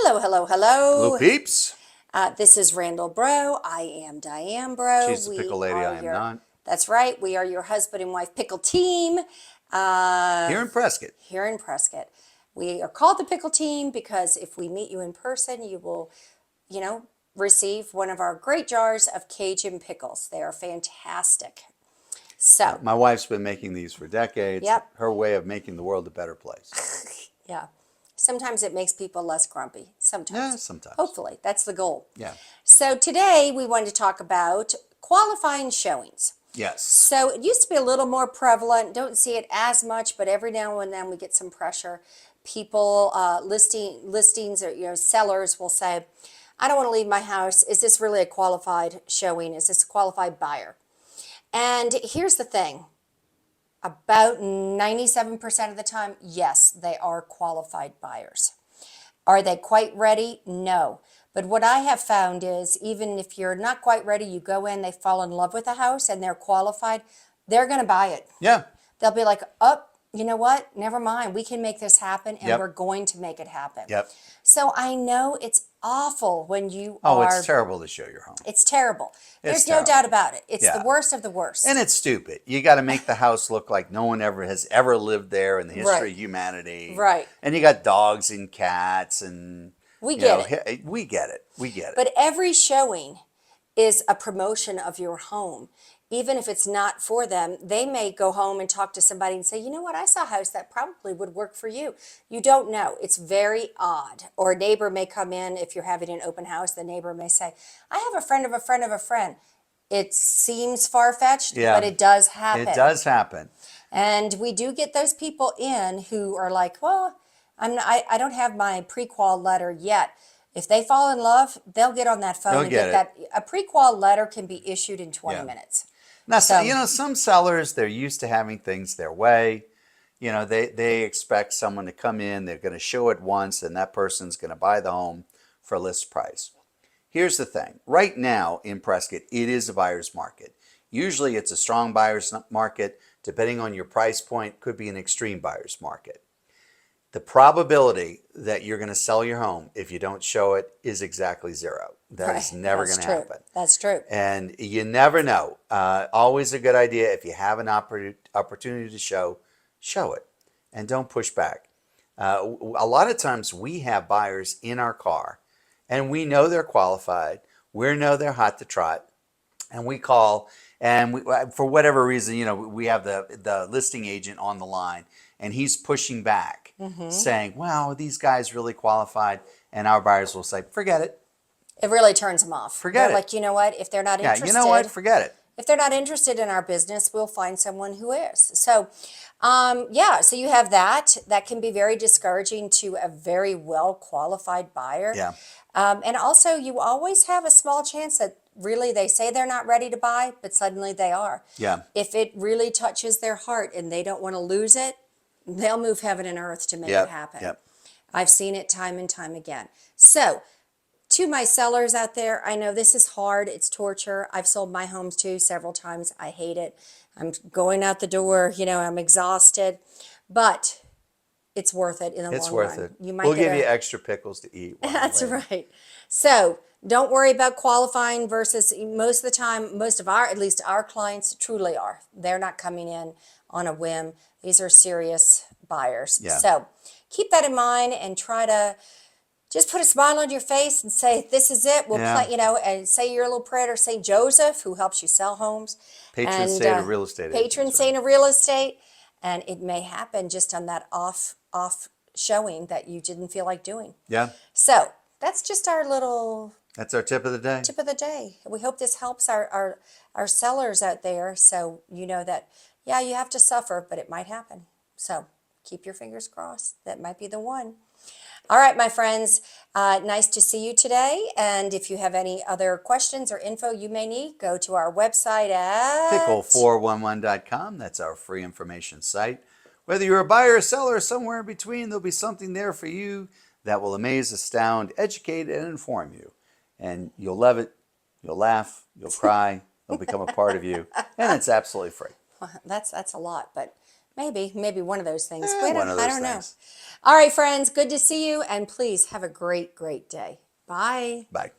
Hello, hello, Hello, hello. peeps. This is Randall Bro. I am Diane Bro. She's the pickle lady. I am not. That's right. We are your husband and wife pickle team Here in Prescott. here in Prescott. We are called the pickle team because if we meet you in person, you will, receive one of our great jars of Cajun pickles. They are fantastic. So, My wife's been making these for decades. yep, Her way of making the world a better place. yeah. Sometimes it makes people less grumpy. Yeah, Sometimes. sometimes. Hopefully, that's the goal. Yeah. So today we wanted to talk about qualifying showings. Yes. So it used to be a little more prevalent. Don't see it as much, but every now and then we get some pressure. People listings or sellers will say, "I don't want to leave my house. Is this really a qualified showing? Is this a qualified buyer?" And here's the thing. About 97% of the time, yes, they are qualified buyers. Are they quite ready? No. But what I have found is even if you're not quite ready, you go in, they fall in love with the house and they're qualified, they're going to buy it. Yeah. They'll be like, oh, you know what? Never mind. We can make this happen and we're Yep. going to make it happen. Yep. So I know it's awful when you Oh, are. it's terrible to show your home. It's terrible. It's There's no terrible. doubt about it. It's the Yeah. worst of the worst. And it's stupid. You got to make the house look like no one has ever lived there in the history Right. of humanity. Right. And you got dogs and cats and We get it. We get it. We get it. But every showing is a promotion of your home. Even if it's not for them, they may go home and talk to somebody and say, you know what, I saw a house that probably would work for you. You don't know. It's very odd. Or a neighbor may come in, if you're having an open house, the neighbor may say, I have a friend of a friend of a friend. It seems far-fetched, Yeah. but it does happen. It does happen. And we do get those people in who are like, well, I don't have my pre-qual letter yet. If they fall in love, they'll get on that phone They'll and get get that. A pre-qual letter can be issued in 20 Yeah. minutes. Now, So, some sellers, they're used to having things their way. They expect someone to come in, they're going to show it once, and that person's going to buy the home for list price. Here's the thing. Right now in Prescott, it is a buyer's market. Usually it's a strong buyer's market. Depending on your price point, could be an extreme buyer's market. The probability that you're going to sell your home if you don't show it is exactly zero. That is right, never that's going to true. happen. That's true. And you never know. Always a good idea if you have an opportunity to show it, and don't push back. A lot of times we have buyers in our car, and we know they're qualified. We know they're hot to trot, and we call, and for whatever reason, we have the listing agent on the line, and he's pushing back, saying, "Wow, these guys really qualified," and our buyers will say, "Forget it." It really turns them off. Forget They're it. like, you know what? If they're not Yeah, interested, you know what? Forget it. if they're not interested in our business, we'll find someone who is. So, so you have that. That can be very discouraging to a very well qualified buyer. Yeah. And also, you always have a small chance that really they say they're not ready to buy, but suddenly they are. Yeah. If it really touches their heart and they don't want to lose it, they'll move heaven and earth to make it Yep. happen. Yep. I've seen it time and time again. So, to my sellers out there, I know this is hard. It's torture. I've sold my homes too several times. I hate it. I'm going out the door, I'm exhausted, but it's worth it in the It's long worth run. it. You might We'll get give you extra pickles to eat while That's you're waiting. right. So don't worry about qualifying versus most of the time, most of at least our clients truly are. They're not coming in on a whim. These are serious buyers. Yeah. So keep that in mind and try to just put a smile on your face and say, this is it. We'll Yeah. play, and say your little prayer to St. Joseph, who helps you sell homes. Patron and saint of real estate Patron agents, saint of real estate. And it may happen just on that off showing that you didn't feel like doing. Yeah. So that's just our little That's our tip of the day. tip of the day. We hope this helps our sellers out there, so you know that, yeah, you have to suffer, but it might happen. So keep your fingers crossed. That might be the one. All right, my friends, nice to see you today. And if you have any other questions or info you may need, go to our website at Pickle411.com. That's our free information site. Whether you're a buyer or seller or somewhere in between, there'll be something there for you that will amaze, astound, educate, and inform you. And you'll love it. You'll laugh. You'll cry. It'll become a part of you. And it's absolutely free. That's a lot, but maybe one of those things. One of those I don't know. things. All right, friends, good to see you. And please have a great, great day. Bye. Bye.